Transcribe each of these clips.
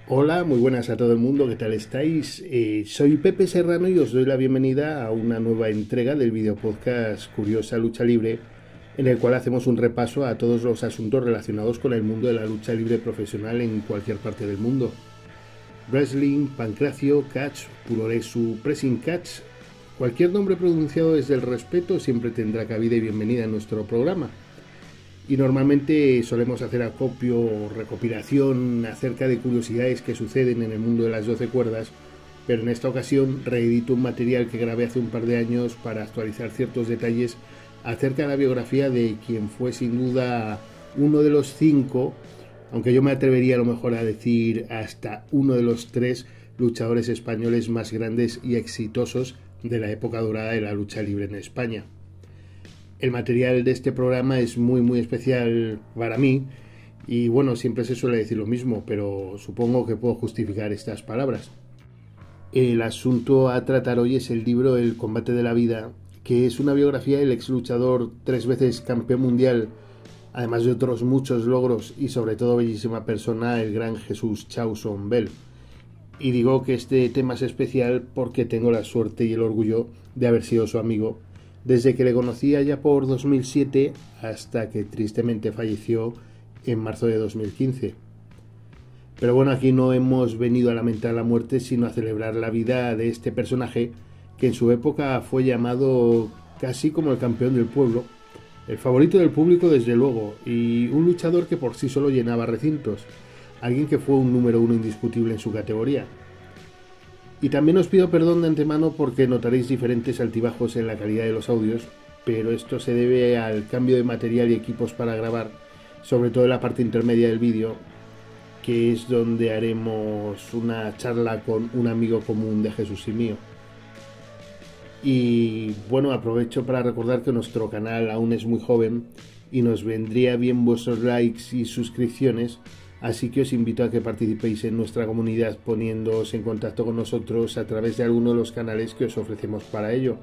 Hola, muy buenas a todo el mundo, ¿qué tal estáis? Soy Pepe Serrano y os doy la bienvenida a una nueva entrega del videopodcast Curiosa Lucha Libre, en el cual hacemos un repaso a todos los asuntos relacionados con el mundo de la lucha libre profesional en cualquier parte del mundo. Wrestling, pancracio, catch, puroresu, pressing catch, cualquier nombre pronunciado desde el respeto siempre tendrá cabida y bienvenida en nuestro programa. Y normalmente solemos hacer acopio o recopilación acerca de curiosidades que suceden en el mundo de las 12 cuerdas, pero en esta ocasión reedito un material que grabé hace un par de años para actualizar ciertos detalles acerca de la biografía de quien fue sin duda uno de los 5, aunque yo me atrevería a lo mejor a decir hasta uno de los 3 luchadores españoles más grandes y exitosos de la época dorada de la lucha libre en España. El material de este programa es muy especial para mí y bueno, siempre se suele decir lo mismo, pero supongo que puedo justificar estas palabras. El asunto a tratar hoy es el libro El combate de la vida, que es una biografía del ex luchador 3 veces campeón mundial, además de otros muchos logros y sobre todo bellísima persona, el gran Jesús Chauson Bell. Y digo que este tema es especial porque tengo la suerte y el orgullo de haber sido su amigo desde que le conocí allá por 2007 hasta que tristemente falleció en marzo de 2015. Pero bueno, aquí no hemos venido a lamentar la muerte, sino a celebrar la vida de este personaje que en su época fue llamado casi como el campeón del pueblo, el favorito del público desde luego, y un luchador que por sí solo llenaba recintos, alguien que fue un número uno indiscutible en su categoría. Y también os pido perdón de antemano porque notaréis diferentes altibajos en la calidad de los audios, pero esto se debe al cambio de material y equipos para grabar, sobre todo en la parte intermedia del vídeo, que es donde haremos una charla con un amigo común de Jesús y mío. Y bueno, aprovecho para recordar que nuestro canal aún es muy joven y nos vendría bien vuestros likes y suscripciones, así que os invito a que participéis en nuestra comunidad poniéndoos en contacto con nosotros a través de alguno de los canales que os ofrecemos para ello.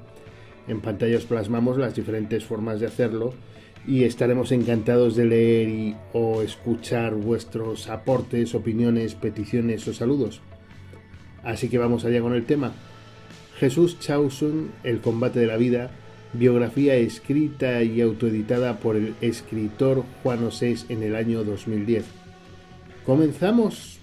En pantalla os plasmamos las diferentes formas de hacerlo y estaremos encantados de leer o escuchar vuestros aportes, opiniones, peticiones o saludos. Así que vamos allá con el tema. Jesús Chauson, El combate de la vida, biografía escrita y autoeditada por el escritor Juan Osés en el año 2010. ¡Comenzamos!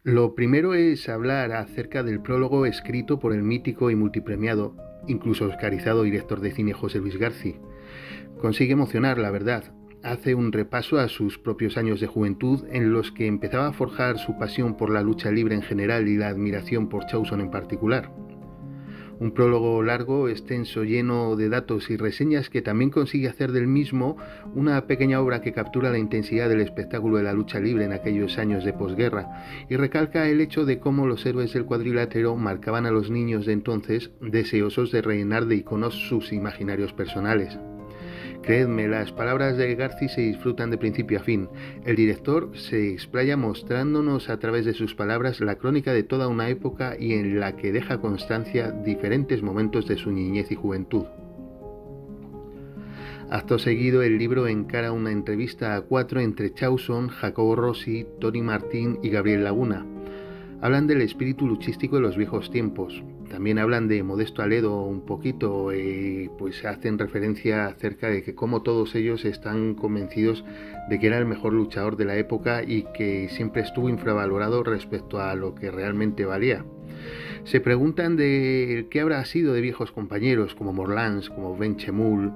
Lo primero es hablar acerca del prólogo escrito por el mítico y multipremiado, incluso oscarizado director de cine José Luis García. Consigue emocionar, la verdad. Hace un repaso a sus propios años de juventud en los que empezaba a forjar su pasión por la lucha libre en general y la admiración por Chauson en particular. Un prólogo largo, extenso, lleno de datos y reseñas que también consigue hacer del mismo una pequeña obra que captura la intensidad del espectáculo de la lucha libre en aquellos años de posguerra y recalca el hecho de cómo los héroes del cuadrilátero marcaban a los niños de entonces deseosos de rellenar de iconos sus imaginarios personales. Creedme, las palabras de García se disfrutan de principio a fin. El director se explaya mostrándonos a través de sus palabras la crónica de toda una época y en la que deja constancia diferentes momentos de su niñez y juventud. Acto seguido, el libro encara una entrevista a 4 entre Chauson, Jacobo Rossi, Tony Martín y Gabriel Laguna. Hablan del espíritu luchístico de los viejos tiempos. También hablan de Modesto Aledo un poquito, pues hacen referencia acerca de que como todos ellos están convencidos de que era el mejor luchador de la época y que siempre estuvo infravalorado respecto a lo que realmente valía. Se preguntan de qué habrá sido de viejos compañeros como Morlans, como Ben Chemul.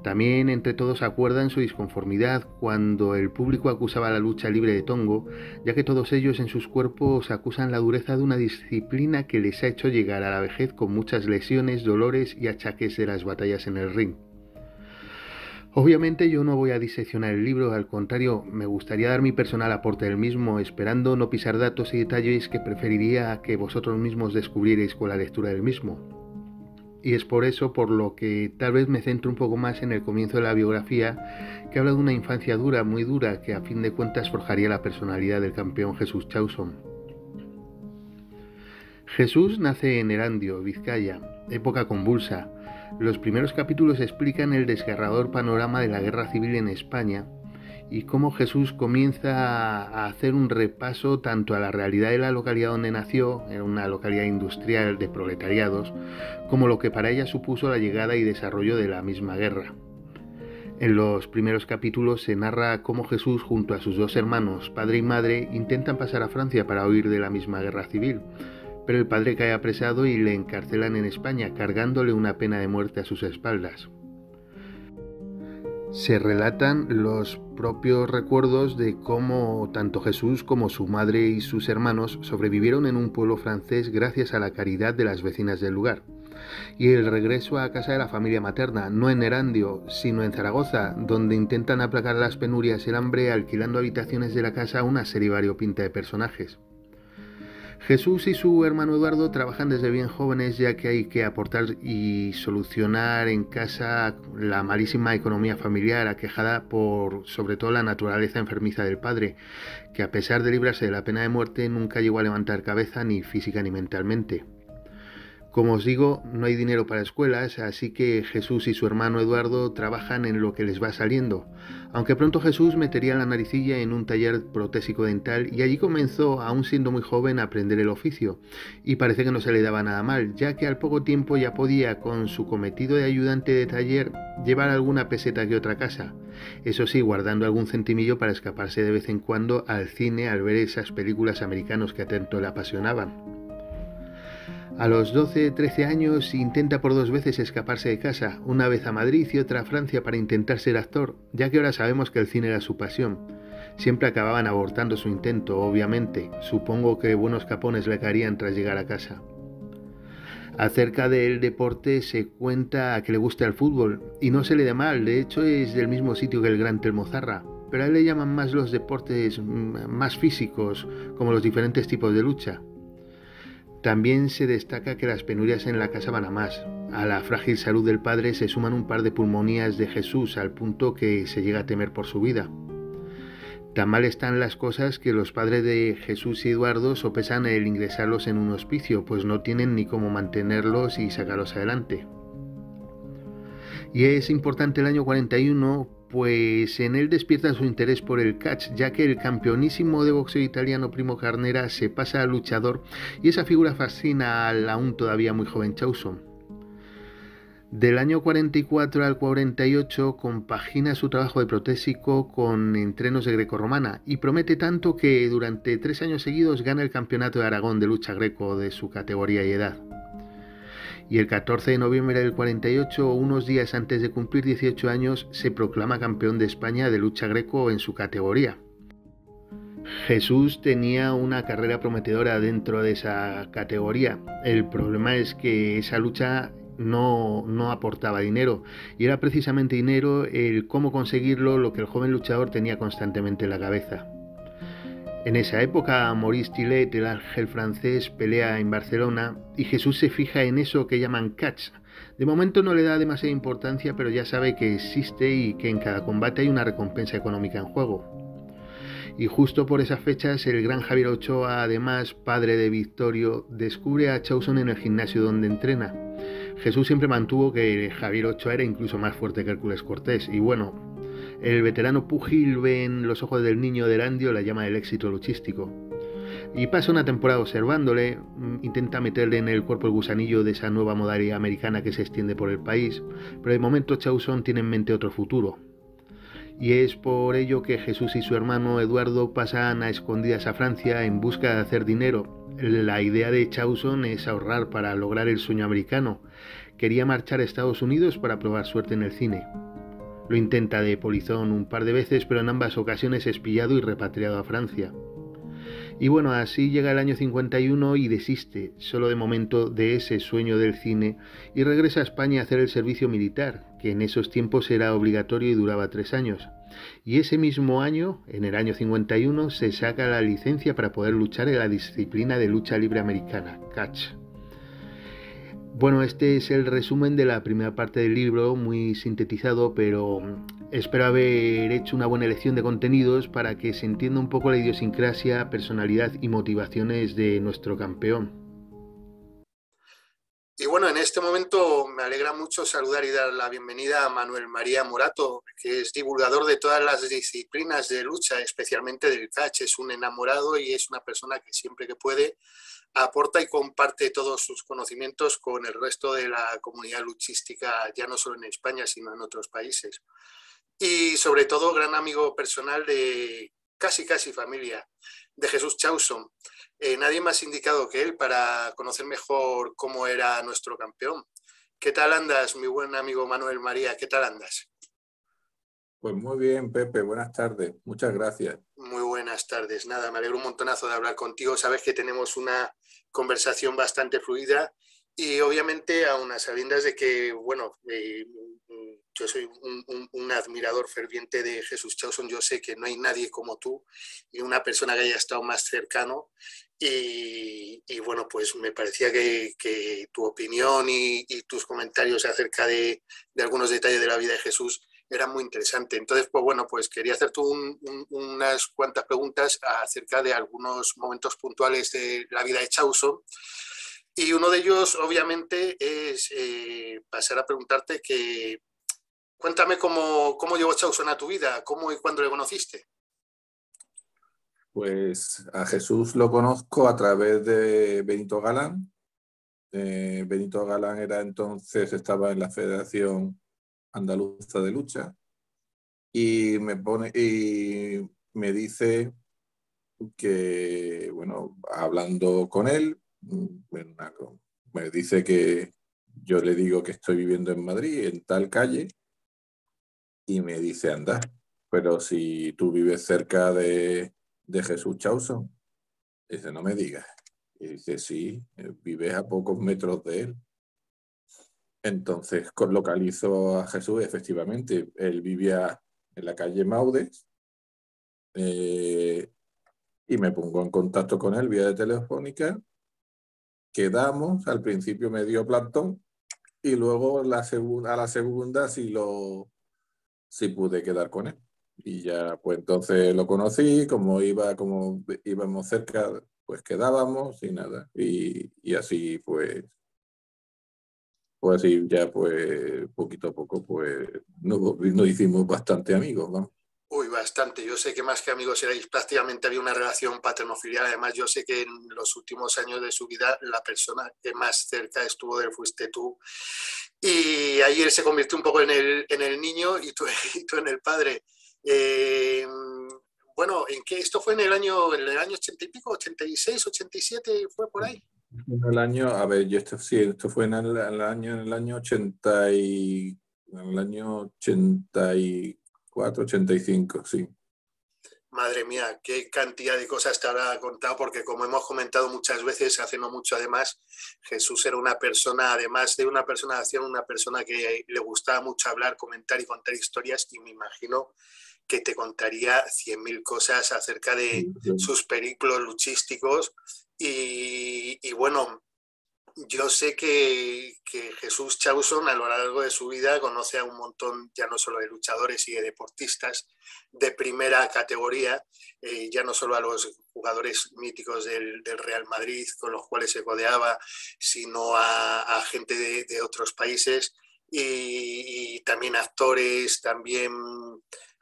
También entre todos acuerdan su disconformidad cuando el público acusaba la lucha libre de tongo, ya que todos ellos en sus cuerpos acusan la dureza de una disciplina que les ha hecho llegar a la vejez con muchas lesiones, dolores y achaques de las batallas en el ring. Obviamente yo no voy a diseccionar el libro, al contrario, me gustaría dar mi personal aporte del mismo, esperando no pisar datos y detalles que preferiría que vosotros mismos descubrierais con la lectura del mismo. Y es por eso por lo que tal vez me centro un poco más en el comienzo de la biografía, que habla de una infancia dura, muy dura, que a fin de cuentas forjaría la personalidad del campeón Jesús Chausson. Jesús nace en Erandio, Vizcaya, época convulsa. Los primeros capítulos explican el desgarrador panorama de la guerra civil en España y cómo Jesús comienza a hacer un repaso tanto a la realidad de la localidad donde nació, en una localidad industrial de proletariados, como lo que para ella supuso la llegada y desarrollo de la misma guerra. En los primeros capítulos se narra cómo Jesús junto a sus dos hermanos, padre y madre, intentan pasar a Francia para huir de la misma guerra civil, pero el padre cae apresado y le encarcelan en España, cargándole una pena de muerte a sus espaldas. Se relatan los propios recuerdos de cómo tanto Jesús como su madre y sus hermanos sobrevivieron en un pueblo francés gracias a la caridad de las vecinas del lugar. Y el regreso a casa de la familia materna, no en Erandio, sino en Zaragoza, donde intentan aplacar las penurias y el hambre alquilando habitaciones de la casa a una serie variopinta de personajes. Jesús y su hermano Eduardo trabajan desde bien jóvenes, ya que hay que aportar y solucionar en casa la malísima economía familiar aquejada por sobre todo la naturaleza enfermiza del padre, que a pesar de librarse de la pena de muerte nunca llegó a levantar cabeza ni física ni mentalmente. Como os digo, no hay dinero para escuelas, así que Jesús y su hermano Eduardo trabajan en lo que les va saliendo, aunque pronto Jesús metería la naricilla en un taller protésico dental y allí comenzó, aún siendo muy joven, a aprender el oficio, y parece que no se le daba nada mal, ya que al poco tiempo ya podía, con su cometido de ayudante de taller, llevar alguna peseta que otra casa, eso sí, guardando algún centimillo para escaparse de vez en cuando al cine al ver esas películas americanos que a tanto le apasionaban. A los 12-13 años intenta por 2 veces escaparse de casa, una vez a Madrid y otra a Francia para intentar ser actor, ya que ahora sabemos que el cine era su pasión. Siempre acababan abortando su intento, obviamente, supongo que buenos capones le caerían tras llegar a casa. Acerca del deporte se cuenta que le gusta el fútbol, y no se le da mal, de hecho es del mismo sitio que el gran Telmo Zarra, pero a él le llaman más los deportes más físicos, como los diferentes tipos de lucha. También se destaca que las penurias en la casa van a más. A la frágil salud del padre se suman un par de pulmonías de Jesús, al punto que se llega a temer por su vida. Tan mal están las cosas que los padres de Jesús y Eduardo sopesan el ingresarlos en un hospicio, pues no tienen ni cómo mantenerlos y sacarlos adelante. Y es importante el año 41, pues en él despierta su interés por el catch, ya que el campeonísimo de boxeo italiano Primo Carnera se pasa al luchador y esa figura fascina al aún todavía muy joven Chausson. Del año 44 al 48 compagina su trabajo de protésico con entrenos de grecorromana y promete tanto que durante 3 años seguidos gana el campeonato de Aragón de lucha greco de su categoría y edad. Y el 14 de noviembre del 48, unos días antes de cumplir 18 años, se proclama campeón de España de lucha greco en su categoría. Jesús tenía una carrera prometedora dentro de esa categoría. El problema es que esa lucha no aportaba dinero, y era precisamente dinero el cómo conseguirlo lo que el joven luchador tenía constantemente en la cabeza. En esa época, Maurice Tillet, el ángel francés, pelea en Barcelona y Jesús se fija en eso que llaman catch. De momento no le da demasiada importancia, pero ya sabe que existe y que en cada combate hay una recompensa económica en juego. Y justo por esas fechas, el gran Javier Ochoa, además padre de Victorio, descubre a Chausson en el gimnasio donde entrena. Jesús siempre mantuvo que Javier Ochoa era incluso más fuerte que Hércules Cortés, y bueno, el veterano púgil ve en los ojos del niño de Erandio la llama del éxito luchístico. Y pasa una temporada observándole, intenta meterle en el cuerpo el gusanillo de esa nueva modalidad americana que se extiende por el país, pero de momento Chausson tiene en mente otro futuro. Y es por ello que Jesús y su hermano Eduardo pasan a escondidas a Francia en busca de hacer dinero. La idea de Chausson es ahorrar para lograr el sueño americano. Quería marchar a Estados Unidos para probar suerte en el cine. Lo intenta de polizón un par de veces, pero en ambas ocasiones es pillado y repatriado a Francia. Y bueno, así llega el año 51 y desiste, solo de momento, de ese sueño del cine y regresa a España a hacer el servicio militar, que en esos tiempos era obligatorio y duraba 3 años. Y ese mismo año, en el año 51, se saca la licencia para poder luchar en la disciplina de lucha libre americana, catch. Bueno, este es el resumen de la primera parte del libro, muy sintetizado, pero espero haber hecho una buena elección de contenidos para que se entienda un poco la idiosincrasia, personalidad y motivaciones de nuestro campeón. Y bueno, en este momento me alegra mucho saludar y dar la bienvenida a Manuel María Morato, que es divulgador de todas las disciplinas de lucha, especialmente del catch. Es un enamorado y es una persona que siempre que puede aporta y comparte todos sus conocimientos con el resto de la comunidad luchística, ya no solo en España, sino en otros países. Y sobre todo, gran amigo personal de casi familia, de Jesús Chauson. Nadie más indicado que él para conocer mejor cómo era nuestro campeón. ¿Qué tal andas, mi buen amigo Manuel María? ¿Qué tal andas? Pues muy bien, Pepe, buenas tardes. Muchas gracias. Muy buenas tardes. Nada, me alegro un montonazo de hablar contigo. Sabes que tenemos una conversación bastante fluida y obviamente a unas sabiendas de que, bueno, yo soy un admirador ferviente de Jesús Chauson. Yo sé que no hay nadie como tú y una persona que haya estado más cercano. Y bueno, pues me parecía que tu opinión y tus comentarios acerca de algunos detalles de la vida de Jesús era muy interesante. Entonces, pues bueno, pues quería hacerte unas cuantas preguntas acerca de algunos momentos puntuales de la vida de Chauson. Y uno de ellos, obviamente, es pasar a preguntarte que cuéntame cómo llegó Chauson a tu vida, cómo y cuándo le conociste. Pues a Jesús lo conozco a través de Benito Galán. Benito Galán estaba en la Federación Andaluza de Lucha y me dice que, bueno, hablando con él, me dice que yo le digo que estoy viviendo en Madrid, en tal calle, y me dice, anda, pero si tú vives cerca de Jesús Chauson, dice, no me digas. Y dice, sí, vives a pocos metros de él. Entonces localizo a Jesús, efectivamente, él vivía en la calle Maudes, y me pongo en contacto con él vía de telefónica, quedamos, al principio me dio plantón, y luego a la segunda sí pude quedar con él. Y ya, pues entonces lo conocí, como íbamos cerca, pues quedábamos y nada. Y así pues así ya pues poquito a poco pues nos hicimos bastante amigos, ¿no? Uy, bastante. Yo sé que más que amigos erais prácticamente había una relación paterno-filial. Además, yo sé que en los últimos años de su vida la persona que más cerca estuvo de él fuiste tú. Y ahí él se convirtió un poco en el niño y tú, y tú en el padre. Eh, bueno, ¿en qué? ¿Esto fue en el año 80 y pico, 86, 87, fue por ahí? En el año, a ver, esto fue en el año 84, 85, sí. Madre mía, qué cantidad de cosas te habrá contado, porque como hemos comentado muchas veces, hace no mucho además, Jesús era una persona, además de una persona de acción, una persona que le gustaba mucho hablar, comentar y contar historias, y me imagino que te contaría 100.000 cosas acerca de sus periplos luchísticos. Y bueno, yo sé que Jesús Chauson a lo largo de su vida conoce a un montón, ya no solo de luchadores y de deportistas de primera categoría, ya no solo a los jugadores míticos del Real Madrid con los cuales se codeaba, sino a gente de otros países y también actores, también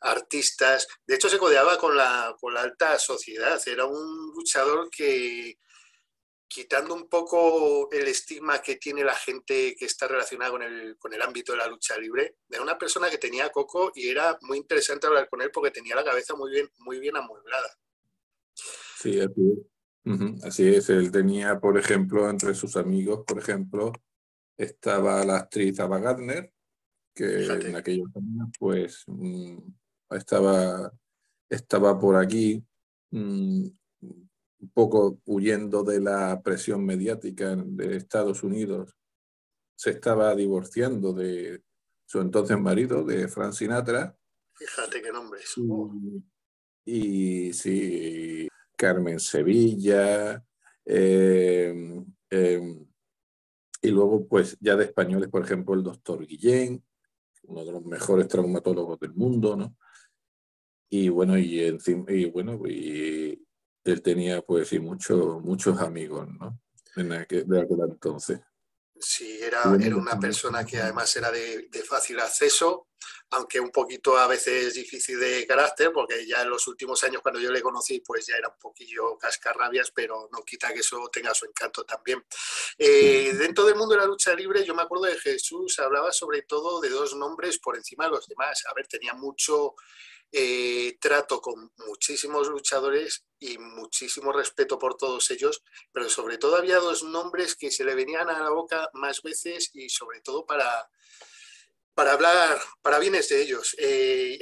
artistas. De hecho, se codeaba con la alta sociedad. Era un luchador que, quitando un poco el estigma que tiene la gente que está relacionada con el ámbito de la lucha libre, era una persona que tenía coco y era muy interesante hablar con él porque tenía la cabeza muy bien amueblada. Sí, así es. Así es, él tenía, por ejemplo, entre sus amigos, por ejemplo, estaba la actriz Ava Gardner, que en Fíjate. aquellos años, pues, estaba por aquí. mm, un poco huyendo de la presión mediática de Estados Unidos, se estaba divorciando de su entonces marido, de Frank Sinatra. Fíjate qué nombres. Y sí, Carmen Sevilla, eh, eh, y luego pues ya de españoles, por ejemplo, el doctor Guillén, uno de los mejores traumatólogos del mundo, ¿no? Y bueno, y él tenía pues sí muchos amigos, ¿no? De aquel entonces. Sí, Y era bueno, una persona que además era de fácil acceso, aunque un poquito a veces difícil de carácter, porque ya en los últimos años cuando yo le conocí, pues ya era un poquillo cascarrabias, pero no quita que eso tenga su encanto también. Dentro del mundo de la lucha libre, yo me acuerdo de Jesús, hablaba sobre todo de dos nombres por encima de los demás. A ver, tenía mucho trato con muchísimos luchadores y muchísimo respeto por todos ellos, pero sobre todo había dos nombres que se le venían a la boca más veces y sobre todo para hablar para bienes de ellos.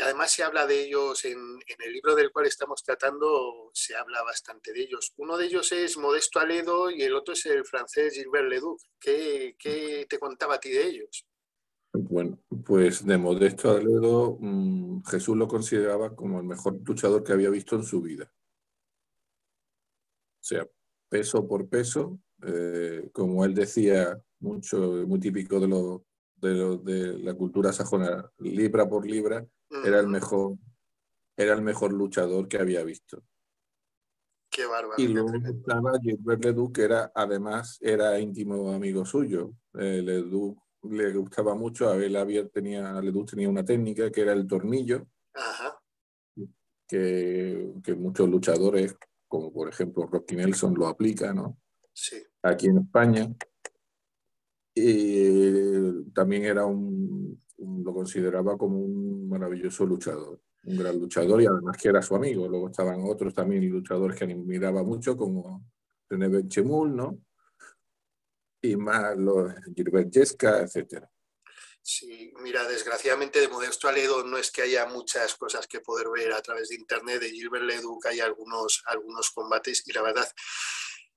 Además se habla de ellos en el libro del cual estamos tratando, se habla bastante de ellos. Uno de ellos es Modesto Aledo y el otro es el francés Gilbert Leduc. ¿Qué te contaba a ti de ellos? bueno, pues de Modesto Aledo, Jesús lo consideraba como el mejor luchador que había visto en su vida. O sea, peso por peso, como él decía, muy típico de la cultura sajona, libra por libra, era el mejor, era el mejor luchador que había visto. Qué Y bárbaro, qué luego tremendo. estaba Gilbert Ledoux, que además era íntimo amigo suyo. Ledoux le gustaba mucho, Ledoux tenía una técnica que era el tornillo, Ajá, que muchos luchadores, como por ejemplo Rocky Nelson, lo aplica, ¿no? sí. Aquí en España. Y también lo consideraba como un maravilloso luchador, un gran luchador y además que era su amigo. Luego estaban otros también luchadores que admiraba mucho, como René Benchemul, ¿no? Y más los Gilbert Yesca, etcétera. Sí, mira, desgraciadamente de Modesto Aledo no es que haya muchas cosas que poder ver a través de internet. De Gilbert Leduc hay algunos combates y la verdad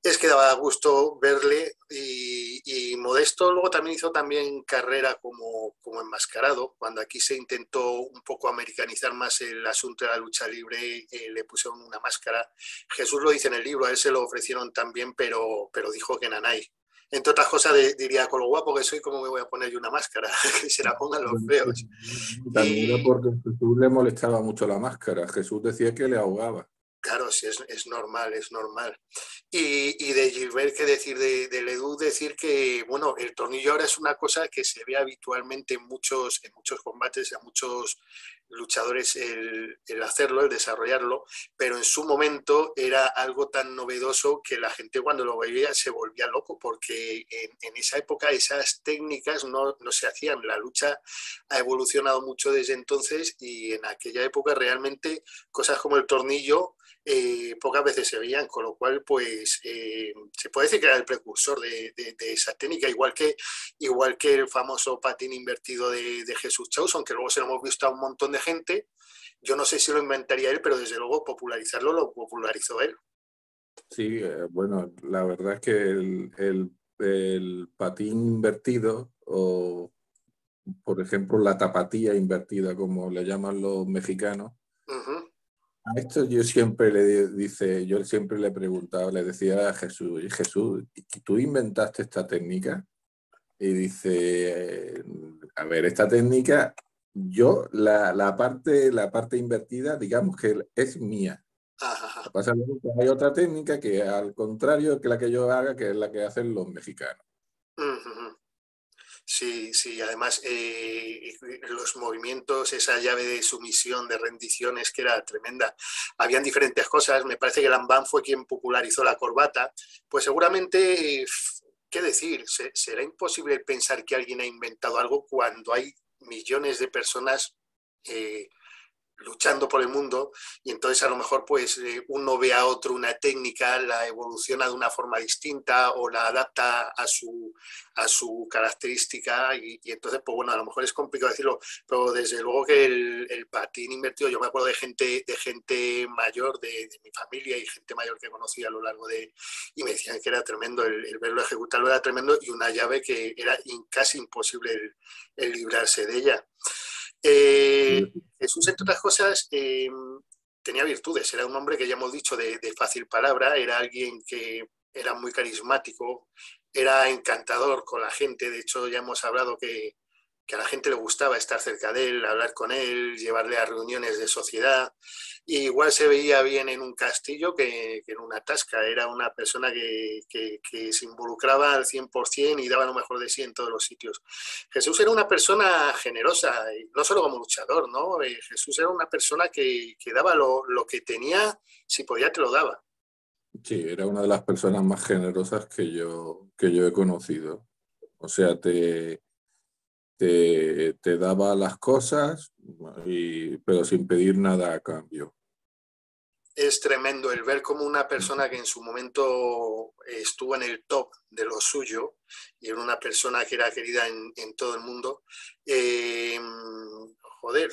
es que daba gusto verle y Modesto luego también hizo también carrera como enmascarado. Cuando aquí se intentó un poco americanizar más el asunto de la lucha libre, le pusieron una máscara. Jesús lo dice en el libro, a él se lo ofrecieron también, pero dijo que nanay. Entre otras cosas, diría, con lo guapo que soy, ¿cómo me voy a poner yo una máscara? Que se la pongan los Bueno, feos. también era Y porque a Jesús le molestaba mucho la máscara. Jesús decía que le ahogaba. claro, sí, es normal, es normal. Y de Gilbert, ¿qué decir? De Ledoux, decir que, bueno, el tornillo ahora es una cosa que se ve habitualmente en muchos combates, a muchos luchadores el hacerlo, el desarrollarlo, pero en su momento era algo tan novedoso que la gente cuando lo veía se volvía loco, porque en esa época esas técnicas no se hacían. La lucha ha evolucionado mucho desde entonces y en aquella época realmente cosas como el tornillo pocas veces se veían, con lo cual pues se puede decir que era el precursor de esa técnica, igual que el famoso patín invertido de Jesús Chauson, que luego se lo hemos visto a un montón de gente. Yo no sé si lo inventaría él, pero desde luego popularizarlo lo popularizó él. Sí, bueno, la verdad es que el patín invertido o, por ejemplo, la tapatía invertida, como le llaman los mexicanos, Uh -huh. a esto yo siempre le preguntaba, le decía a Jesús, "Oye, Jesús, ¿tú inventaste esta técnica?" Y dice, a ver, esta técnica, la parte invertida, digamos que es mía. Lo que pasa es que hay otra técnica que al contrario que la que yo haga, que es la que hacen los mexicanos. Uh -huh. Sí, sí, además los movimientos, esa llave de sumisión, de rendición, es que era tremenda. Habían diferentes cosas, me parece que Lambán fue quien popularizó la corbata, pues seguramente, ¿qué decir? Será imposible pensar que alguien ha inventado algo cuando hay millones de personas eh, luchando por el mundo, y entonces a lo mejor pues uno ve a otro una técnica, la evoluciona de una forma distinta o la adapta a su característica, y entonces pues bueno, a lo mejor es complicado decirlo, pero desde luego que el patín invertido, yo me acuerdo de gente mayor de mi familia y gente mayor que conocí a lo largo y me decían que era tremendo, el verlo ejecutarlo era tremendo, y una llave que era casi imposible el librarse de ella. Jesús, entre otras cosas, tenía virtudes. Era un hombre que ya hemos dicho de fácil palabra, era alguien que era muy carismático, era encantador con la gente. De hecho, ya hemos hablado que a la gente le gustaba estar cerca de él, hablar con él, llevarle a reuniones de sociedad. Y igual se veía bien en un castillo que en una tasca. Era una persona que se involucraba al 100% y daba lo mejor de sí en todos los sitios. Jesús era una persona generosa, no solo como luchador, ¿no? Jesús era una persona que daba lo que tenía, si podía te lo daba. Sí, era una de las personas más generosas que yo he conocido. O sea, te daba las cosas, pero sin pedir nada a cambio. Es tremendo el ver cómo una persona que en su momento estuvo en el top de lo suyo y era una persona que era querida en todo el mundo, joder,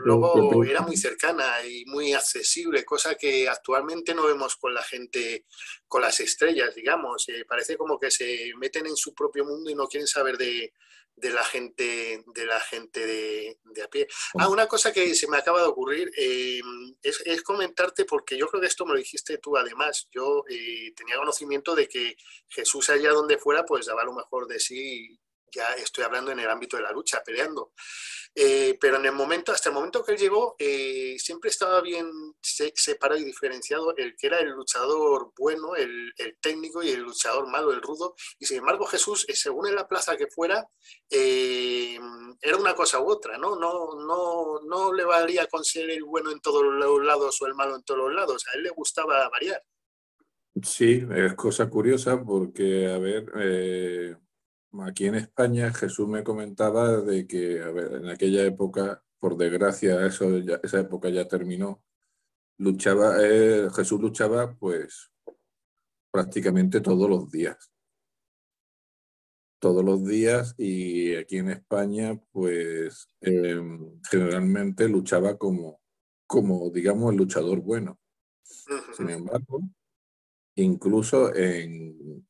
luego era muy cercana y muy accesible, cosa que actualmente no vemos con la gente, con las estrellas, digamos. Parece como que se meten en su propio mundo y no quieren saber de la gente de a pie. Una cosa que se me acaba de ocurrir es comentarte, porque yo creo que esto me lo dijiste tú además. Yo tenía conocimiento de que Jesús allá donde fuera pues daba lo mejor de sí. Ya estoy hablando en el ámbito de la lucha, peleando. Pero hasta el momento que él llegó, siempre estaba bien separado y diferenciado el que era el luchador bueno, el técnico, y el luchador malo, el rudo. Y sin embargo Jesús, según en la plaza que fuera, era una cosa u otra, ¿no? No le valía con ser el bueno en todos los lados o el malo en todos los lados. A él le gustaba variar. Sí, es cosa curiosa porque, a ver, aquí en España Jesús me comentaba de que, a ver, en aquella época, por desgracia, esa época ya terminó, Jesús luchaba pues prácticamente todos los días. Todos los días, y aquí en España pues generalmente luchaba como, digamos, el luchador bueno. Sin embargo, incluso en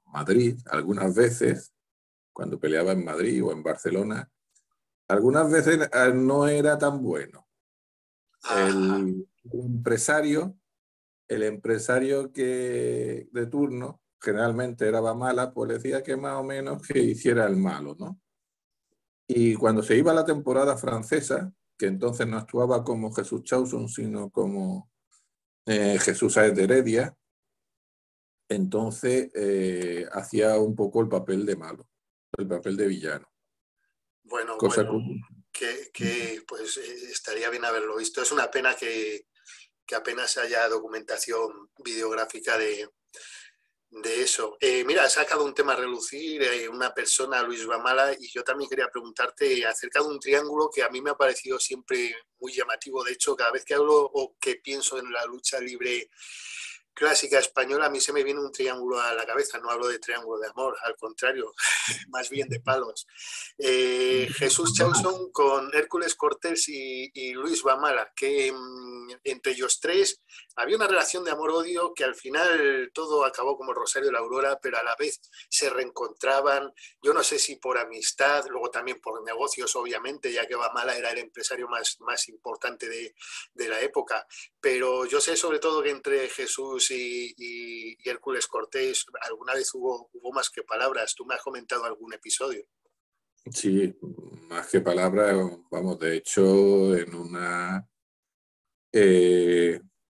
Madrid, algunas veces, cuando peleaba en Madrid o en Barcelona, algunas veces no era tan bueno. El empresario de turno, generalmente era Bamala, pues le decía que más o menos que hiciera el malo, ¿no? Y cuando se iba a la temporada francesa, que entonces no actuaba como Jesús Chauson, sino como Jesús Sáez de Heredia, entonces hacía un poco el papel de malo, el papel de villano. Bueno, Como... que pues estaría bien haberlo visto. Es una pena que apenas haya documentación videográfica de eso. Mira, ha sacado un tema a relucir, una persona, Luis Bamala, y yo también quería preguntarte acerca de un triángulo que a mí me ha parecido siempre muy llamativo. De hecho, cada vez que hablo o que pienso en la lucha libre clásica española, a mí se me viene un triángulo a la cabeza. No hablo de triángulo de amor, al contrario, más bien de palos. Jesús Chauson con Hércules Cortés y Luis Bamala, que entre ellos tres había una relación de amor-odio que al final todo acabó como el Rosario de la Aurora, pero a la vez se reencontraban. Yo no sé si por amistad, luego también por negocios, obviamente, ya que Bamala era el empresario más importante de la época. Pero yo sé sobre todo que entre Jesús y Hércules Cortés alguna vez hubo más que palabras. Tú me has comentado algún episodio. Sí, más que palabras, vamos, de hecho, en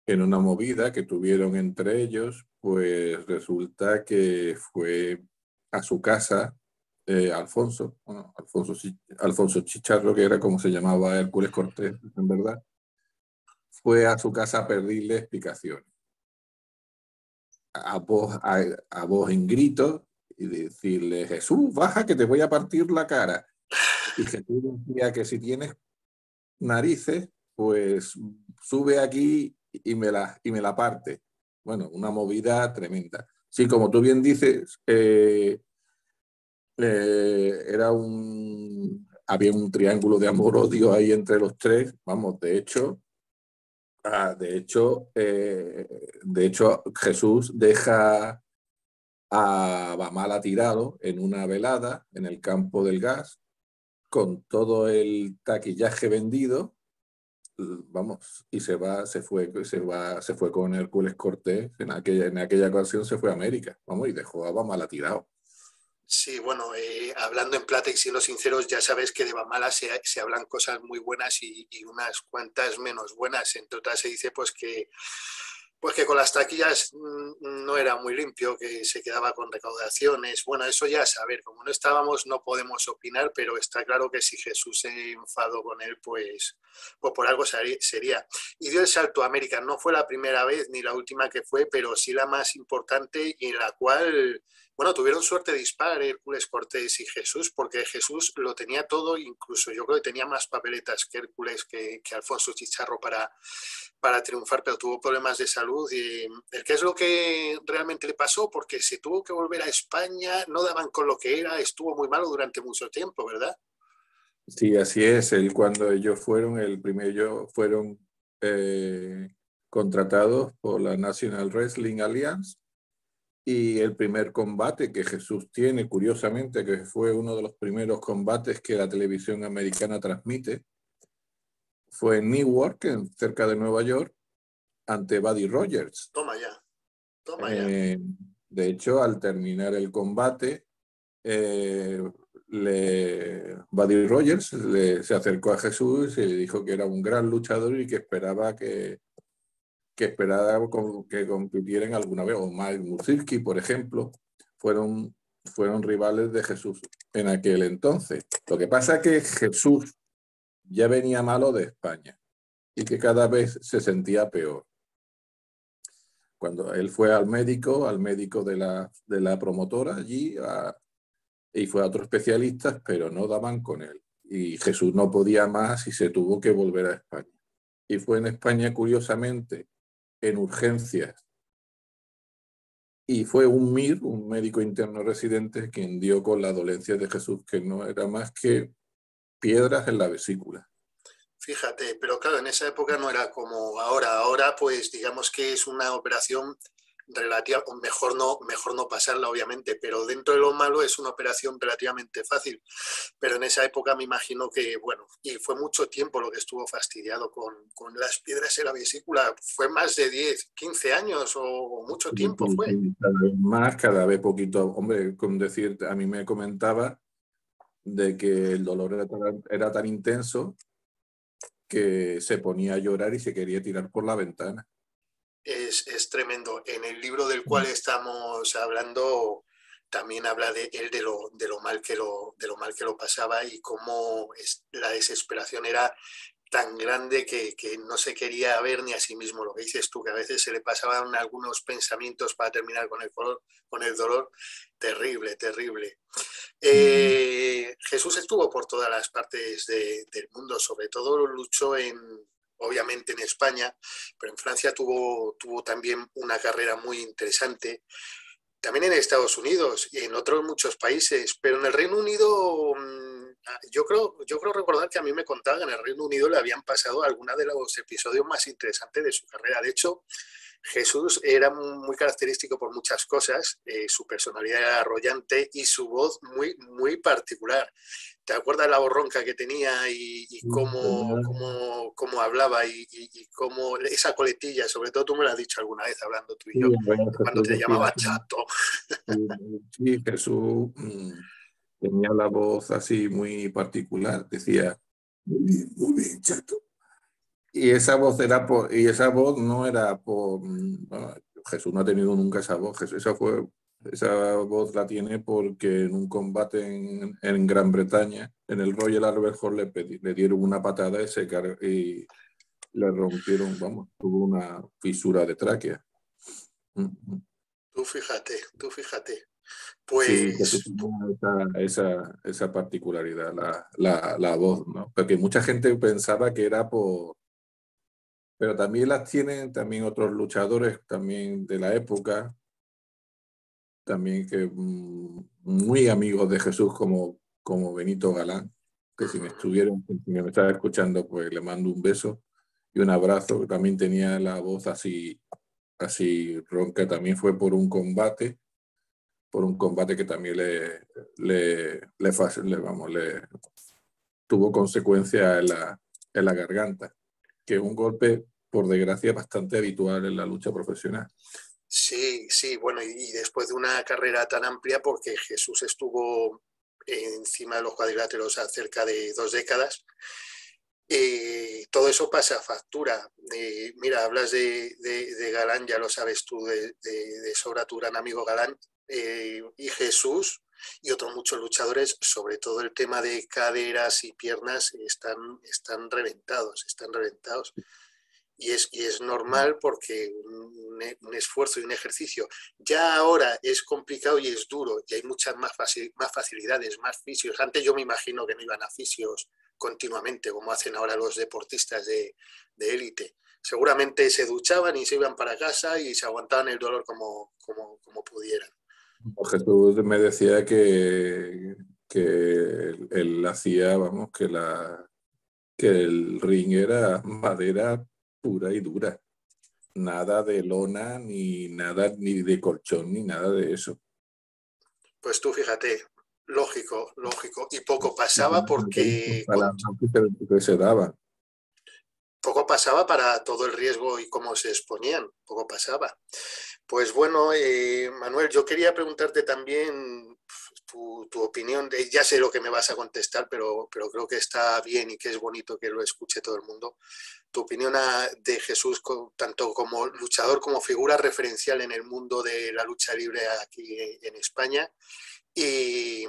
una movida que tuvieron entre ellos, pues resulta que fue a su casa Alfonso Chicharro, que era como se llamaba Hércules Cortés, en verdad, fue a su casa a pedirle explicaciones. A voz en grito, y decirle: Jesús, baja que te voy a partir la cara. Y Jesús decía que si tienes narices, pues sube aquí y me la parte. Bueno, una movida tremenda. Sí, como tú bien dices, había un triángulo de amor-odio ahí entre los tres. Vamos, de hecho, Jesús deja a Bamala tirado en una velada en el campo del gas con todo el taquillaje vendido, vamos, y se fue con Hércules Cortés, en aquella ocasión se fue a América, vamos, y dejó a Bamala tirado. Sí, bueno, hablando en plata y siendo sinceros, ya sabes que de Bamala se hablan cosas muy buenas y unas cuantas menos buenas. Entre otras se dice pues que con las taquillas no era muy limpio, que se quedaba con recaudaciones. Bueno, eso ya saber, como no estábamos no podemos opinar, pero está claro que si Jesús se enfadó con él, pues por algo sería. Y dio el salto a América. No fue la primera vez ni la última que fue, pero sí la más importante y en la cual, bueno, tuvieron suerte dispar Hércules Cortés y Jesús, porque Jesús lo tenía todo, incluso yo creo que tenía más papeletas que Hércules, que Alfonso Chicharro para triunfar, pero tuvo problemas de salud. Y ¿qué es lo que realmente le pasó? Porque se tuvo que volver a España, no daban con lo que era, estuvo muy malo durante mucho tiempo, ¿verdad? Sí, así es. Cuando ellos fueron contratados por la National Wrestling Alliance, y el primer combate que Jesús tiene, curiosamente, que fue uno de los primeros combates que la televisión americana transmite, fue en Newark, cerca de Nueva York, ante Buddy Rogers. Toma ya, toma ya. De hecho, al terminar el combate, Buddy Rogers se acercó a Jesús y le dijo que era un gran luchador y que esperaba que compitieran alguna vez. O Mike Musilki, por ejemplo, fueron rivales de Jesús en aquel entonces. Lo que pasa es que Jesús ya venía malo de España y que cada vez se sentía peor. Cuando él fue al médico de la promotora allí, y fue a otros especialistas, pero no daban con él. Y Jesús no podía más y se tuvo que volver a España. Y fue en España, curiosamente, en urgencias. Y fue un MIR, un médico interno residente, quien dio con la dolencia de Jesús, que no era más que piedras en la vesícula. Fíjate, pero claro, en esa época no era como ahora. Ahora, pues digamos que es una operación relativa, mejor no pasarla, obviamente, pero dentro de lo malo es una operación relativamente fácil. Pero en esa época me imagino que, bueno, y fue mucho tiempo lo que estuvo fastidiado con las piedras en la vesícula. Fue más de 10, 15 años o mucho tiempo fue. Cada vez más, cada vez poquito. Hombre, con decir, a mí me comentaba de que el dolor era tan intenso que se ponía a llorar y se quería tirar por la ventana. Es tremendo. En el libro del cual estamos hablando también habla de él de lo mal que lo pasaba y cómo la desesperación era tan grande que no se quería ver ni a sí mismo. Lo que dices tú, que a veces se le pasaban algunos pensamientos para terminar con el dolor. Terrible, terrible. Jesús estuvo por todas las partes del mundo, sobre todo luchó obviamente en España, pero en Francia tuvo también una carrera muy interesante, también en Estados Unidos y en otros muchos países, pero en el Reino Unido yo creo recordar que a mí me contaban que en el Reino Unido le habían pasado algunos de los episodios más interesantes de su carrera. De hecho, Jesús era muy característico por muchas cosas, su personalidad era arrogante y su voz muy, muy particular. ¿Te acuerdas la voz ronca que tenía y cómo hablaba y cómo esa coletilla, sobre todo tú me lo has dicho alguna vez hablando tú y yo, cuando te llamaba chato? Sí, Jesús tenía la voz así muy particular, decía, muy bien, chato. Y esa voz no era por... Bueno, Jesús no ha tenido nunca esa voz. Esa voz la tiene porque en un combate en Gran Bretaña, en el Royal Albert Hall, le dieron una patada y le rompieron, vamos, tuvo una fisura de tráquea. tú fíjate. Sí, Jesús Pues tenía esa particularidad, la voz, ¿no? Porque mucha gente pensaba que era por... Pero también las tienen también otros luchadores también de la época, también que muy amigos de Jesús como Benito Galán, que si me estuvieron, si me estaba escuchando, pues le mando un beso y un abrazo, que también tenía la voz así ronca, también fue por un combate que también le tuvo consecuencias en la garganta, que es un golpe, por desgracia, bastante habitual en la lucha profesional. sí, sí, bueno, y después de una carrera tan amplia, porque Jesús estuvo encima de los cuadriláteros a cerca de 2 décadas, todo eso pasa factura. Mira, hablas de Galán, ya lo sabes tú de sobra, tu gran amigo Galán, y Jesús y otros muchos luchadores, sobre todo el tema de caderas y piernas, están reventados, están reventados. Y es normal porque un esfuerzo y un ejercicio ya ahora es complicado y es duro y hay muchas más facilidades, más fisios. Antes yo me imagino que no iban a fisios continuamente como hacen ahora los deportistas de élite. Seguramente se duchaban y se iban para casa y se aguantaban el dolor como pudieran. Jesús me decía que él hacía, vamos, que el ring era madera pura y dura. Nada de lona, ni nada, ni de colchón, ni nada de eso. Pues tú fíjate, lógico, lógico. Y poco pasaba porque Para que se daban. poco pasaba para todo el riesgo y cómo se exponían, poco pasaba. Pues bueno, Manuel, yo quería preguntarte también tu opinión. Ya sé lo que me vas a contestar, pero creo que está bien y que es bonito que lo escuche todo el mundo. Tu opinión de Jesús, tanto como luchador como figura referencial en el mundo de la lucha libre aquí en España, y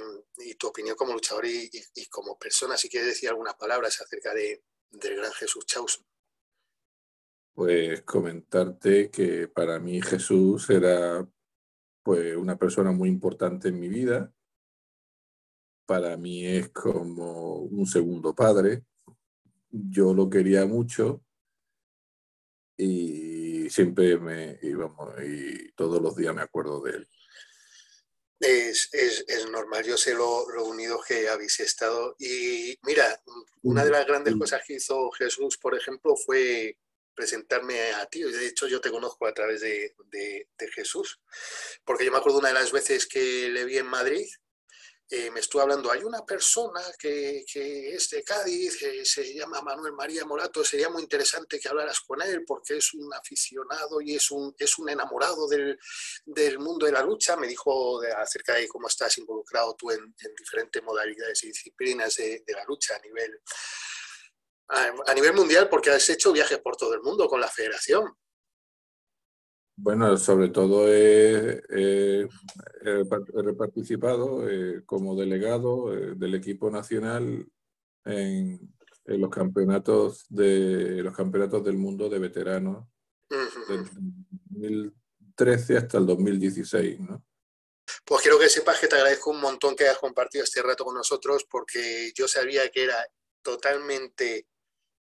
tu opinión como luchador y como persona, si quieres decir algunas palabras acerca del gran Jesús Chauson. Pues comentarte que para mí Jesús era pues una persona muy importante en mi vida. Para mí es como un segundo padre. Yo lo quería mucho y siempre y todos los días me acuerdo de él. Es normal, yo sé lo unidos que habéis estado. Y mira, una de las grandes cosas que hizo Jesús, por ejemplo, fue presentarme a ti. De hecho, yo te conozco a través de Jesús, porque yo me acuerdo una de las veces que le vi en Madrid. Me estuvo hablando, hay una persona que es de Cádiz, que se llama Manuel María Morato, sería muy interesante que hablaras con él porque es un aficionado y es un enamorado del mundo de la lucha. Me dijo acerca de cómo estás involucrado tú en diferentes modalidades y disciplinas de la lucha a nivel mundial, porque has hecho viajes por todo el mundo con la federación. Bueno, sobre todo he participado como delegado del equipo nacional en, en los campeonatos del mundo de veteranos desde 2013 hasta el 2016, ¿no? Pues quiero que sepas que te agradezco un montón que hayas compartido este rato con nosotros, porque yo sabía que era totalmente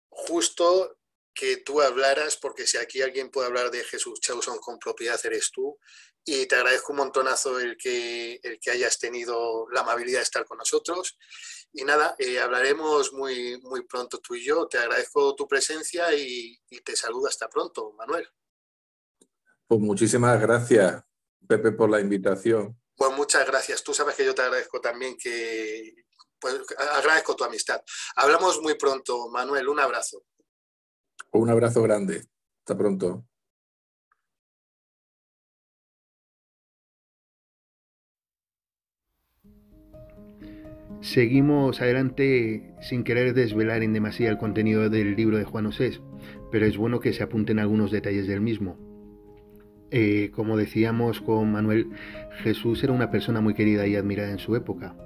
justo que tú hablaras, porque si aquí alguien puede hablar de Jesús Chauson con propiedad eres tú, y te agradezco un montonazo el que hayas tenido la amabilidad de estar con nosotros. Y nada, hablaremos muy, muy pronto tú y yo. Te agradezco tu presencia y te saludo hasta pronto, Manuel. Pues muchísimas gracias, Pepe, por la invitación. Pues muchas gracias. Tú sabes que yo te agradezco también pues agradezco tu amistad. Hablamos muy pronto, Manuel. Un abrazo. Un abrazo grande. Hasta pronto. Seguimos adelante sin querer desvelar en demasía el contenido del libro de Juan Osés, pero es bueno que se apunten algunos detalles del mismo. Como decíamos con Manuel, Jesús era una persona muy querida y admirada en su época.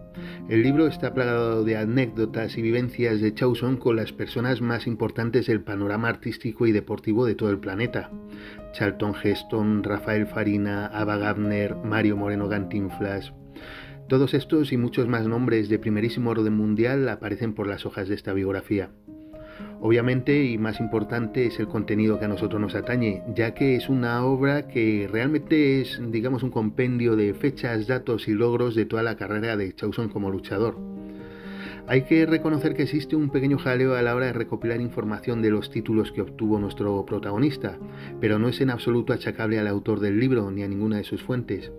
El libro está plagado de anécdotas y vivencias de Chausson con las personas más importantes del panorama artístico y deportivo de todo el planeta. Charlton Heston, Rafael Farina, Ava Gardner, Mario Moreno Cantinflas. Todos estos y muchos más nombres de primerísimo orden mundial aparecen por las hojas de esta biografía. Obviamente, y más importante, es el contenido que a nosotros nos atañe, ya que es una obra que realmente es, digamos, un compendio de fechas, datos y logros de toda la carrera de Chausson como luchador. Hay que reconocer que existe un pequeño jaleo a la hora de recopilar información de los títulos que obtuvo nuestro protagonista, pero no es en absoluto achacable al autor del libro ni a ninguna de sus fuentes.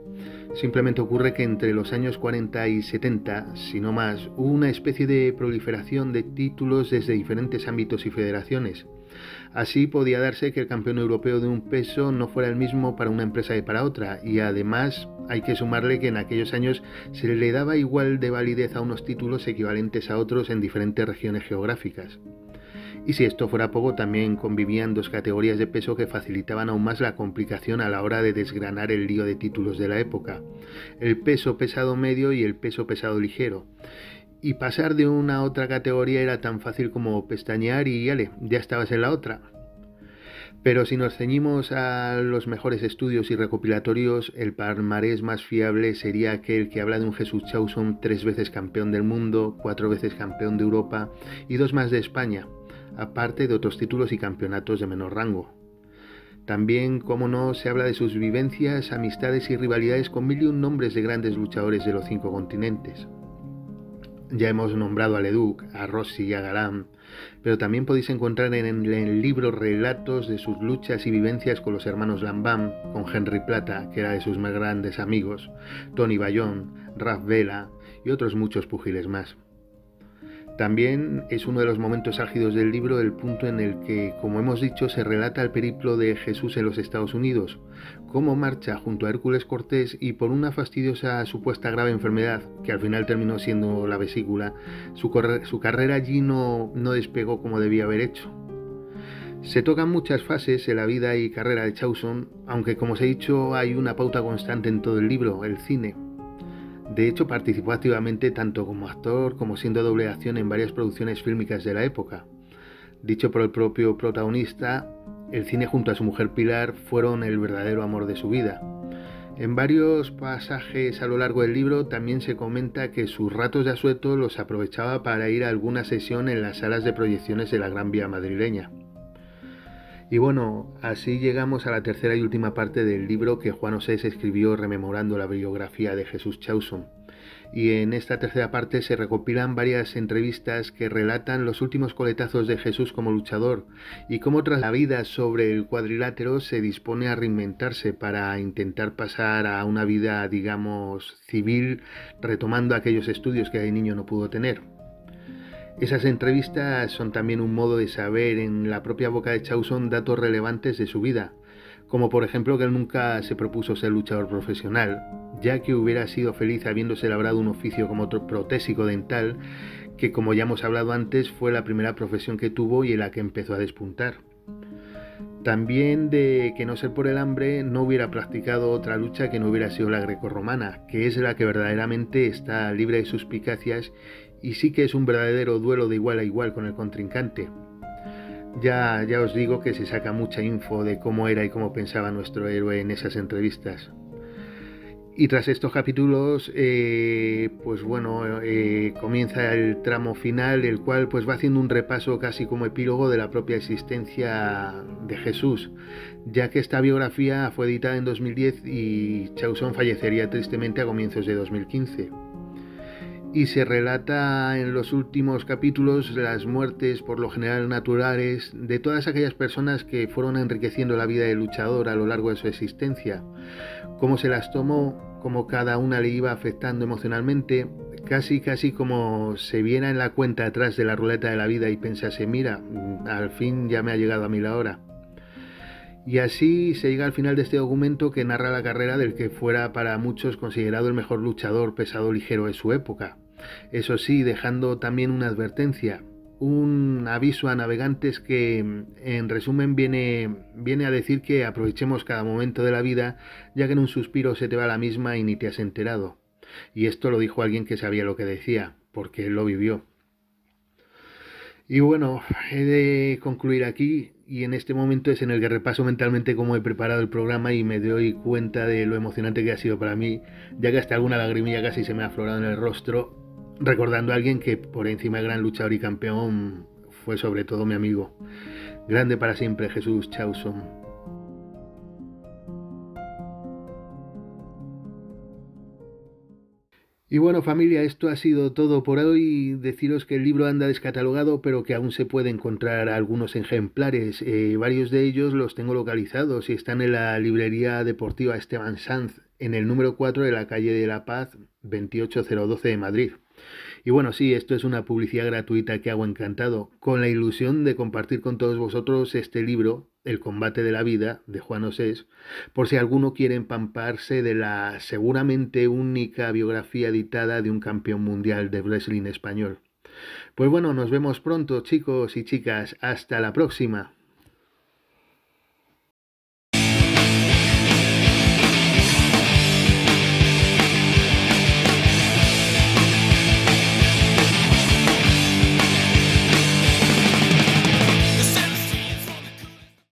Simplemente ocurre que entre los años 40 y 70, si no más, hubo una especie de proliferación de títulos desde diferentes ámbitos y federaciones. Así podía darse que el campeón europeo de un peso no fuera el mismo para una empresa que para otra, y además hay que sumarle que en aquellos años se le daba igual de validez a unos títulos equivalentes a otros en diferentes regiones geográficas. Y si esto fuera poco, también convivían dos categorías de peso que facilitaban aún más la complicación a la hora de desgranar el lío de títulos de la época: el peso pesado medio y el peso pesado ligero. Y pasar de una a otra categoría era tan fácil como pestañear y ¡ale!, ya estabas en la otra. Pero si nos ceñimos a los mejores estudios y recopilatorios, el palmarés más fiable sería aquel que habla de un Jesús Chausson 3 veces campeón del mundo, 4 veces campeón de Europa y 2 más de España, aparte de otros títulos y campeonatos de menor rango. También, como no, se habla de sus vivencias, amistades y rivalidades con 1001 nombres de grandes luchadores de los 5 continentes. Ya hemos nombrado a Leduc, a Rossi y a Galán, pero también podéis encontrar en el libro relatos de sus luchas y vivencias con los hermanos Lambam, con Henry Plata, que era de sus más grandes amigos, Tony Bayón, Raf Vela y otros muchos púgiles más. También es uno de los momentos álgidos del libro el punto en el que, como hemos dicho, se relata el periplo de Jesús en los Estados Unidos, cómo marcha junto a Hércules Cortés y por una fastidiosa supuesta grave enfermedad, que al final terminó siendo la vesícula, su carrera allí no despegó como debía haber hecho. Se tocan muchas fases en la vida y carrera de Chausson, aunque como os he dicho hay una pauta constante en todo el libro: el cine. De hecho, participó activamente tanto como actor como siendo doble de acción en varias producciones fílmicas de la época. Dicho por el propio protagonista, el cine junto a su mujer Pilar fueron el verdadero amor de su vida. En varios pasajes a lo largo del libro también se comenta que sus ratos de asueto los aprovechaba para ir a alguna sesión en las salas de proyecciones de la Gran Vía madrileña. Y bueno, así llegamos a la tercera y última parte del libro que Juan Osés escribió rememorando la biografía de Jesús Chausson. Y en esta tercera parte se recopilan varias entrevistas que relatan los últimos coletazos de Jesús como luchador y cómo tras la vida sobre el cuadrilátero se dispone a reinventarse para intentar pasar a una vida, digamos, civil, retomando aquellos estudios que de niño no pudo tener. Esas entrevistas son también un modo de saber en la propia boca de Chausson datos relevantes de su vida, como por ejemplo que él nunca se propuso ser luchador profesional, ya que hubiera sido feliz habiéndose labrado un oficio como protésico dental, que como ya hemos hablado antes fue la primera profesión que tuvo y en la que empezó a despuntar. También de que no ser por el hambre no hubiera practicado otra lucha que no hubiera sido la grecorromana, que es la que verdaderamente está libre de suspicacias y sí que es un verdadero duelo de igual a igual con el contrincante. Ya os digo que se saca mucha info de cómo era y cómo pensaba nuestro héroe en esas entrevistas. Y tras estos capítulos, comienza el tramo final, el cual pues va haciendo un repaso casi como epílogo de la propia existencia de Jesús, ya que esta biografía fue editada en 2010 y Chausson fallecería tristemente a comienzos de 2015. Y se relata en los últimos capítulos las muertes, por lo general naturales, de todas aquellas personas que fueron enriqueciendo la vida del luchador a lo largo de su existencia, cómo se las tomó, cómo cada una le iba afectando emocionalmente, casi como se viera en la cuenta atrás de la ruleta de la vida y pensase: mira, al fin ya me ha llegado a mí la hora. Y así se llega al final de este documento que narra la carrera del que fuera para muchos considerado el mejor luchador pesado ligero de su época. Eso sí, dejando también una advertencia, un aviso a navegantes que, en resumen, viene a decir que aprovechemos cada momento de la vida, ya que en un suspiro se te va la misma y ni te has enterado. Y esto lo dijo alguien que sabía lo que decía, porque él lo vivió. Y bueno, he de concluir aquí y en este momento es en el que repaso mentalmente cómo he preparado el programa y me doy cuenta de lo emocionante que ha sido para mí, ya que hasta alguna lagrimilla casi se me ha aflorado en el rostro, recordando a alguien que por encima de gran luchador y campeón fue sobre todo mi amigo. Grande para siempre, Jesús Chauson. Y bueno, familia, esto ha sido todo por hoy. Deciros que el libro anda descatalogado, pero que aún se puede encontrar algunos ejemplares. Varios de ellos los tengo localizados y están en la librería deportiva Esteban Sanz, en el número 4 de la calle de la Paz, 28012 de Madrid. Y bueno, sí, esto es una publicidad gratuita que hago encantado, con la ilusión de compartir con todos vosotros este libro, El combate de la vida, de Juan Osés, por si alguno quiere empamparse de la seguramente única biografía editada de un campeón mundial de wrestling español. Pues bueno, nos vemos pronto, chicos y chicas. Hasta la próxima.